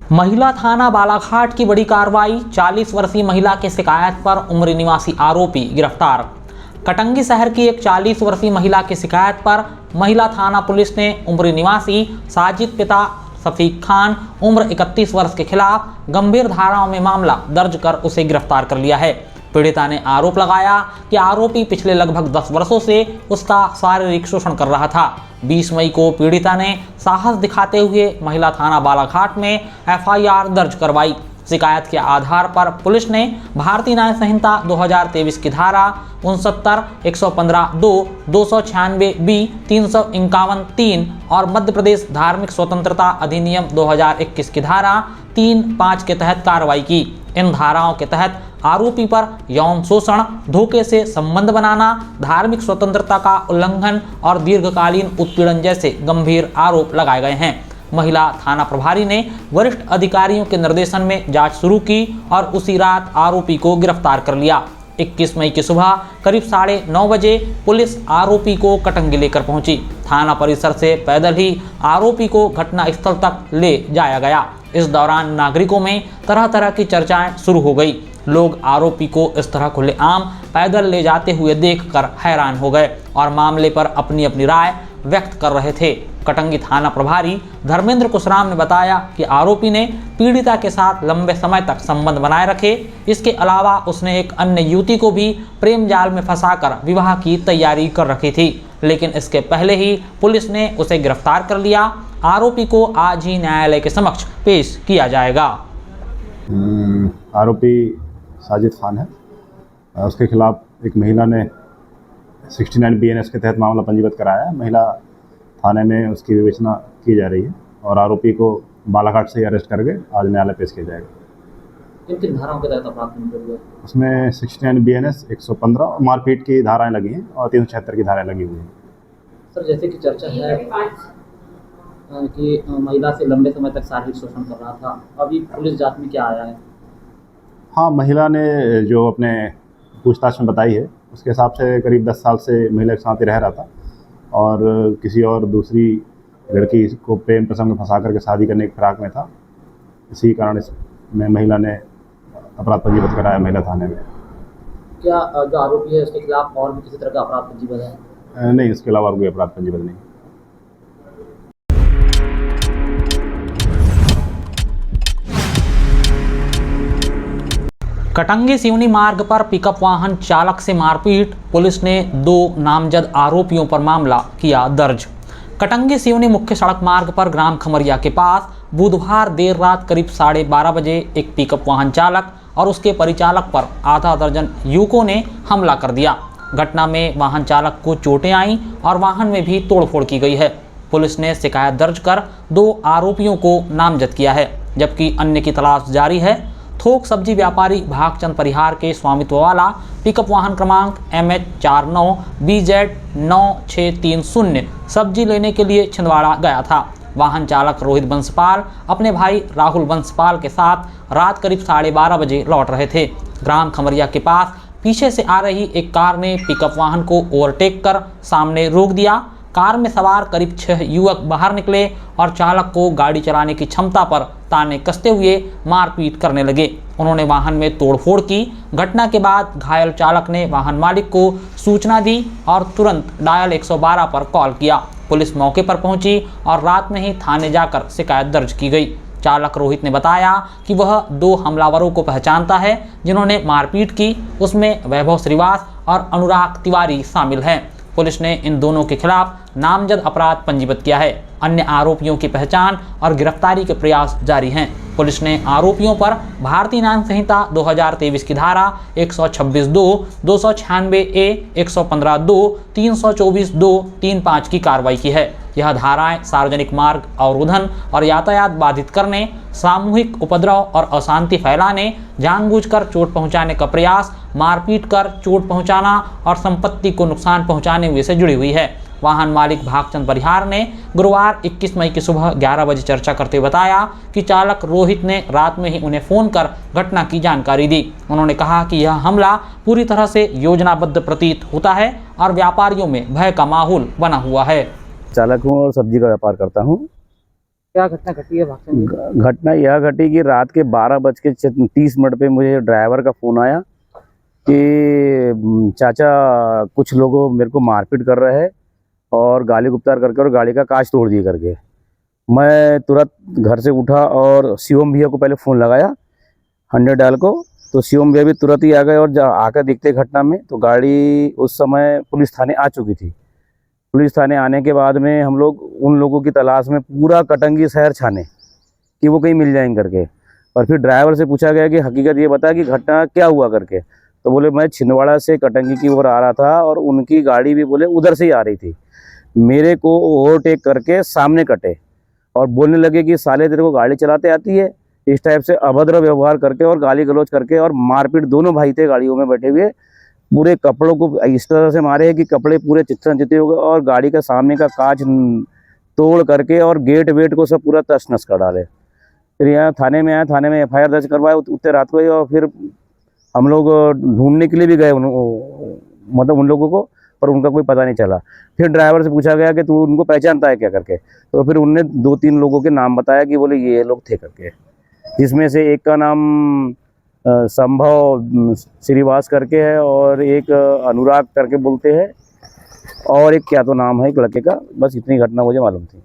महिला थाना बालाघाट की बड़ी कार्रवाई। 40 वर्षीय महिला की शिकायत पर उमरी निवासी आरोपी गिरफ्तार। कटंगी शहर की एक 40 वर्षीय महिला की शिकायत पर महिला थाना पुलिस ने उमरी निवासी साजिद पिता शफीक खान उम्र 31 वर्ष के खिलाफ गंभीर धाराओं में मामला दर्ज कर उसे गिरफ्तार कर लिया है। पीड़िता ने आरोप लगाया कि आरोपी पिछले लगभग 10 वर्षों से उसका शारीरिक शोषण कर रहा था। 20 मई को पीड़िता ने साहस दिखाते हुए महिला थाना बालाघाट में एफआईआर दर्ज करवाई। शिकायत के आधार पर पुलिस ने भारतीय न्याय संहिता 2023 की धारा 69, 115(2), 296(b), 351(3) और मध्य प्रदेश धार्मिक स्वतंत्रता अधिनियम 2021 की धारा 3(5) के तहत कार्रवाई की। इन धाराओं के तहत आरोपी पर यौन शोषण, धोखे से संबंध बनाना, धार्मिक स्वतंत्रता का उल्लंघन और दीर्घकालीन उत्पीड़न जैसे गंभीर आरोप लगाए गए हैं। महिला थाना प्रभारी ने वरिष्ठ अधिकारियों के निर्देशन में जांच शुरू की और उसी रात आरोपी को गिरफ्तार कर लिया। 21 मई की सुबह करीब 9:30 बजे पुलिस आरोपी को कटंगी लेकर पहुंची। थाना परिसर से पैदल ही आरोपी को घटना स्थल तक ले जाया गया। इस दौरान नागरिकों में तरह तरह की चर्चाएं शुरू हो गई। लोग आरोपी को इस तरह खुलेआम पैदल ले जाते हुए देखकर हैरान हो गए और मामले पर अपनी अपनी राय व्यक्त कर रहे थे। कटंगी थाना प्रभारी धर्मेंद्र कुशराम ने बताया कि आरोपी ने पीड़िता के साथ लंबे समय तक संबंध बनाए रखे। इसके अलावा उसने एक अन्य युवती को भी प्रेम जाल में फंसाकर विवाह की तैयारी कर रखी थी, लेकिन इसके पहले ही पुलिस ने उसे गिरफ्तार कर लिया। आरोपी को आज ही न्यायालय के समक्ष पेश किया जाएगा। आरोपी साजिद खान है। उसके खिलाफ एक महिला ने 69 BNS के तहत मामला पंजीबद्ध कराया है। महिला थाने में उसकी विवेचना की जा रही है और आरोपी को बालाघाट से अरेस्ट करके आज न्यायालय पेश किया जाएगा। किन धाराओं के तहत अपराध पंजीबद्ध हुआ? उसमें 69 BNS, 115 और मारपीट की धाराएं लगी हैं और 376 की धाराएं लगी हुई हैं। सर, जैसे कि चर्चा है कि महिला से लंबे समय तक शारीरिक शोषण कर रहा था, अभी पुलिस जांच में क्या आया है? हाँ, महिला ने जो अपने पूछताछ में बताई है उसके हिसाब से करीब 10 साल से महिला के साथ ही रह रहा था और किसी और दूसरी लड़की को प्रेम प्रसंग में फंसा करके शादी करने की फिराक में था। इसी कारण इसमें महिला ने अपराध पंजीबद्ध कराया महिला थाने में। क्या जो आरोपी है उसके खिलाफ और भी किसी तरह का अपराध पंजीबद्ध है? नहीं, इसके अलावा कोई अपराध पंजीबद्ध नहीं। कटंगी सिवनी मार्ग पर पिकअप वाहन चालक से मारपीट। पुलिस ने 2 नामजद आरोपियों पर मामला किया दर्ज। कटंगी सिवनी मुख्य सड़क मार्ग पर ग्राम खमरिया के पास बुधवार देर रात करीब 12:30 बजे एक पिकअप वाहन चालक और उसके परिचालक पर आधा दर्जन युवकों ने हमला कर दिया। घटना में वाहन चालक को चोटें आईं और वाहन में भी तोड़फोड़ की गई है। पुलिस ने शिकायत दर्ज कर 2 आरोपियों को नामजद किया है, जबकि अन्य की तलाश जारी है। थोक सब्जी व्यापारी भागचंद परिहार के स्वामित्व वाला पिकअप वाहन क्रमांक MH49 BZ 9630 सब्जी लेने के लिए छिंदवाड़ा गया था। वाहन चालक रोहित बंसपाल अपने भाई राहुल बंसपाल के साथ रात करीब 12:30 बजे लौट रहे थे। ग्राम खमरिया के पास पीछे से आ रही एक कार ने पिकअप वाहन को ओवरटेक कर सामने रोक दिया। कार में सवार करीब 6 युवक बाहर निकले और चालक को गाड़ी चलाने की क्षमता पर ताने कसते हुए मारपीट करने लगे। उन्होंने वाहन में तोड़फोड़ की। घटना के बाद घायल चालक ने वाहन मालिक को सूचना दी और तुरंत डायल 112 पर कॉल किया। पुलिस मौके पर पहुंची और रात में ही थाने जाकर शिकायत दर्ज की गई। चालक रोहित ने बताया कि वह 2 हमलावरों को पहचानता है जिन्होंने मारपीट की। उसमें वैभव श्रीवास और अनुराग तिवारी शामिल हैं। पुलिस ने इन दोनों के खिलाफ नामजद अपराध पंजीबद्ध किया है। अन्य आरोपियों की पहचान और गिरफ्तारी के प्रयास जारी हैं। पुलिस ने आरोपियों पर भारतीय न्याय संहिता 2023 की धारा 126(2), 296(a), 115(2), 324(2), 35 की कार्रवाई की है। यह धाराएं सार्वजनिक मार्ग अवरोधन और यातायात बाधित करने, सामूहिक उपद्रव और अशांति फैलाने, जानबूझकर चोट पहुंचाने का प्रयास, मारपीट कर चोट पहुंचाना और संपत्ति को नुकसान पहुंचाने हुए से जुड़ी हुई है। वाहन मालिक भागचंद परिहार ने गुरुवार 21 मई की सुबह 11 बजे चर्चा करते हुए बताया कि चालक रोहित ने रात में ही उन्हें फोन कर घटना की जानकारी दी। उन्होंने कहा कि यह हमला पूरी तरह से योजनाबद्ध प्रतीत होता है और व्यापारियों में भय का माहौल बना हुआ है। चालक हूँ और सब्जी का व्यापार करता हूँ। क्या घटना घटी है भागसन? घटना यह घटी कि रात के 12:30 पे मुझे ड्राइवर का फ़ोन आया कि चाचा कुछ लोग मेरे को मारपीट कर रहे हैं और गाली गुप्तार करके और गाड़ी का कांच तोड़ दिए करके। मैं तुरंत घर से उठा और शिवम भैया को पहले फ़ोन लगाया 100 डायल को, तो शिवम भैया भी तुरंत ही आ गए और आकर देखते घटना में तो गाड़ी उस समय पुलिस थाने आ चुकी थी। पुलिस थाने आने के बाद में हम लोग उन लोगों की तलाश में पूरा कटंगी शहर छाने कि वो कहीं मिल जाएंगे करके। और फिर ड्राइवर से पूछा गया कि हकीकत ये बता कि घटना क्या हुआ करके, तो बोले मैं छिंदवाड़ा से कटंगी की ओर आ रहा था और उनकी गाड़ी भी बोले उधर से ही आ रही थी, मेरे को ओवरटेक करके सामने कटे और बोलने लगे कि साले तेरे को गाड़ी चलाते आती है, इस टाइप से अभद्र व्यवहार करके और गाली गलौज करके और मारपीट। दोनों भाई थे गाड़ियों में बैठे हुए, पूरे कपड़ों को इस तरह से मारे कि कपड़े पूरे चित्ते हो गए और गाड़ी का सामने का कांच तोड़ करके और गेट वेट को सब पूरा तस नस कर डाले। फिर यहाँ थाने में आया, थाने में FIR दर्ज करवाया उतने रात को ही। और फिर हम लोग ढूंढने के लिए भी गए मतलब उन लोगों को, पर उनका कोई पता नहीं चला। फिर ड्राइवर से पूछा गया कि तू उनको पहचानता है क्या करके, तो फिर उनने 2-3 लोगों के नाम बताया कि बोले ये लोग थे करके, जिसमें से एक का नाम संभव श्रीवास करके है और एक अनुराग करके बोलते हैं और एक क्या तो नाम है एक लड़के का। बस इतनी घटना मुझे मालूम थी।